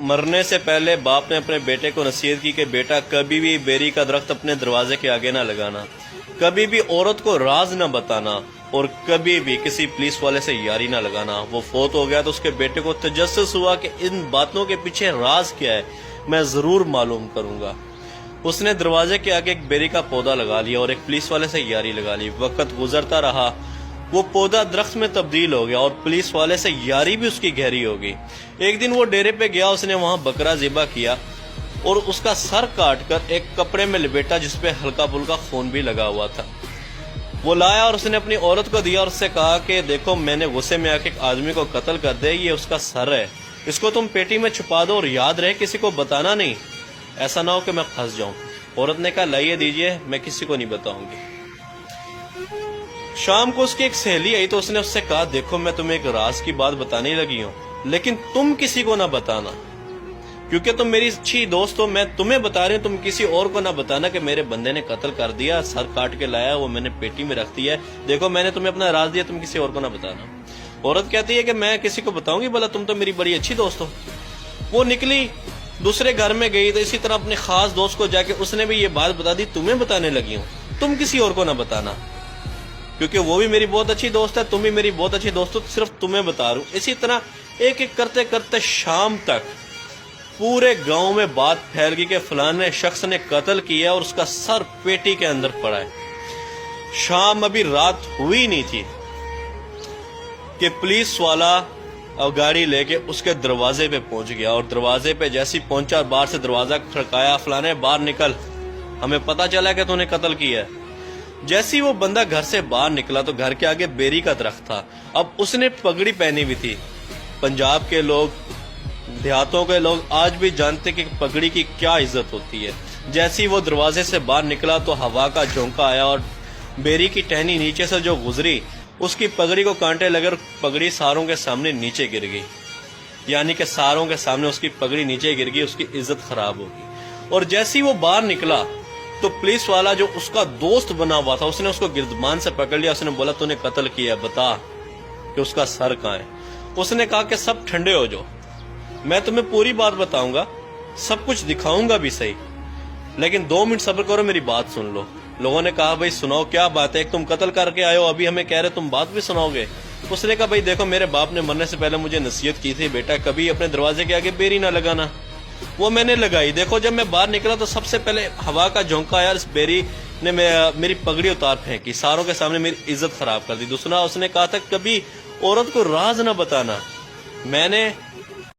مرنے سے پہلے باپ نے اپنے بیٹے کو نصیحت کی کہ بیٹا کبھی بھی بیری کا درخت اپنے دروازے کے آگے نہ لگانا، کبھی بھی عورت کو راز نہ بتانا، اور کبھی بھی کسی پولیس والے سے یاری نہ لگانا۔ وہ فوت ہو گیا تو اس کے بیٹے کو تجسس ہوا کہ ان باتوں کے پیچھے راز کیا ہے، میں ضرور معلوم کروں گا۔ اس نے دروازے کے آگے ایک بیری کا پودا لگا لیا اور ایک پولیس والے سے یاری لگا لی۔ وقت گزرتا رہا، وہ پودا درخت میں تبدیل ہو گیا اور پولیس والے سے یاری بھی اس کی گہری ہو گئی۔ ایک دن وہ ڈیرے پہ گیا، اس نے وہاں بکرا ذبح کیا اور اس کا سر کاٹ کر ایک کپڑے میں لپیٹا جس پہ ہلکا پھلکا خون بھی لگا ہوا تھا۔ وہ لایا اور اس نے اپنی عورت کو دیا اور اس سے کہا کہ دیکھو میں نے غصے میں آ کے ایک آدمی کو قتل کر دیا، یہ اس کا سر ہے، اس کو تم پیٹی میں چھپا دو اور یاد رہے کسی کو بتانا نہیں، ایسا نہ ہو کہ میں پھنس جاؤں۔ عورت نے کہا لائیے دیجئے، میں کسی کو نہیں بتاؤں گی۔ شام کو اس کی ایک سہیلی آئی تو اس نے اس سے کہا دیکھو میں تمہیں ایک راز کی بات بتانے لگی ہوں، لیکن تم کسی کو نہ بتانا، کیونکہ تم میری اچھی دوست ہو، میں تمہیں بتا رہی ہوں، تم کسی اور کو نہ بتانا کہ میرے بندے نے قتل کر دیا، سر کاٹ کے لایا، وہ میں نے پیٹی میں رکھ دیا ہے، دیکھو میں نے تمہیں اپنا راز دیا، تم کسی اور کو نہ بتانا۔ عورت کہتی ہے کہ میں کسی کو بتاؤں گی، بھلا تم تو میری بڑی اچھی دوست ہو۔ وہ نکلی، دوسرے گھر میں گئی تو اسی طرح اپنے خاص دوست کو جا کے اس نے بھی یہ بات بتا دی، تمہیں بتانے لگی ہوں، تم کسی اور کو نہ بتانا، کیونکہ وہ بھی میری بہت اچھی دوست ہے، تم بھی میری بہت اچھی دوست ہو، صرف تمہیں بتا رہا ہوں۔ اسی طرح ایک ایک کرتے کرتے شام تک پورے گاؤں میں بات پھیل گئی کہ فلانے شخص نے قتل کیا اور اس کا سر پیٹی کے اندر پڑا ہے۔ شام ابھی رات ہوئی نہیں تھی کہ پولیس والا گاڑی لے کے اس کے دروازے پہ پہنچ گیا، اور دروازے پہ جیسے پہنچا اور باہر سے دروازہ کھڑکایا، فلانے باہر نکل، ہمیں پتہ چلا کہ تو نے قتل کیا ہے۔ جیسی وہ بندہ گھر سے باہر نکلا تو گھر کے آگے بیری کا درخت تھا۔ اب اس نے پگڑی پہنی ہوئی تھی۔ پنجاب کے لوگ، دیہاتوں کے لوگ آج بھی جانتے کہ پگڑی کی کیا عزت ہوتی ہے۔ جیسی وہ دروازے سے باہر نکلا تو ہوا کا جھونکا آیا اور بیری کی ٹہنی نیچے سے جو گزری، اس کی پگڑی کو کانٹے لگے اور پگڑی ساروں کے سامنے نیچے گر گئی، یعنی کہ ساروں کے سامنے اس کی پگڑی نیچے گر گئی، اس کی عزت خراب ہو گئی۔ اور جیسی وہ باہر نکلا تو پولیس والا جو اس کا دوست بنا ہوا تھا، اس نے اس کو گردمان سے پکڑ لیا، اس نے بولا تو نے قتل کیا، بتا کہ اس کا سر کہاں ہے۔ اس نے کہا کہ سب ٹھنڈے ہو جاؤ، میں تمہیں پوری بات بتاؤں گا، سب کچھ دکھاؤں گا بھی صحیح، لیکن 2 منٹ صبر کرو، میری بات سن لو۔ لوگوں نے کہا بھائی سناؤ کیا بات ہے، ایک تم قتل کر کے آئے ہو، ابھی ہمیں کہہ رہے تم بات بھی سناؤ گے۔ اس نے کہا بھائی دیکھو میرے باپ نے مرنے سے پہلے مجھے نصیحت کی تھی بیٹا کبھی اپنے دروازے کے آگے بیری نہ لگانا، وہ میں نے لگائی۔ دیکھو جب میں باہر نکلا تو سب سے پہلے ہوا کا جھونکا آیا، اس بیری نے میری پگڑی اتار پھینکی، ساروں کے سامنے میری عزت خراب کر دی۔ دوسرا اس نے کہا تھا کبھی عورت کو راز نہ بتانا، میں نے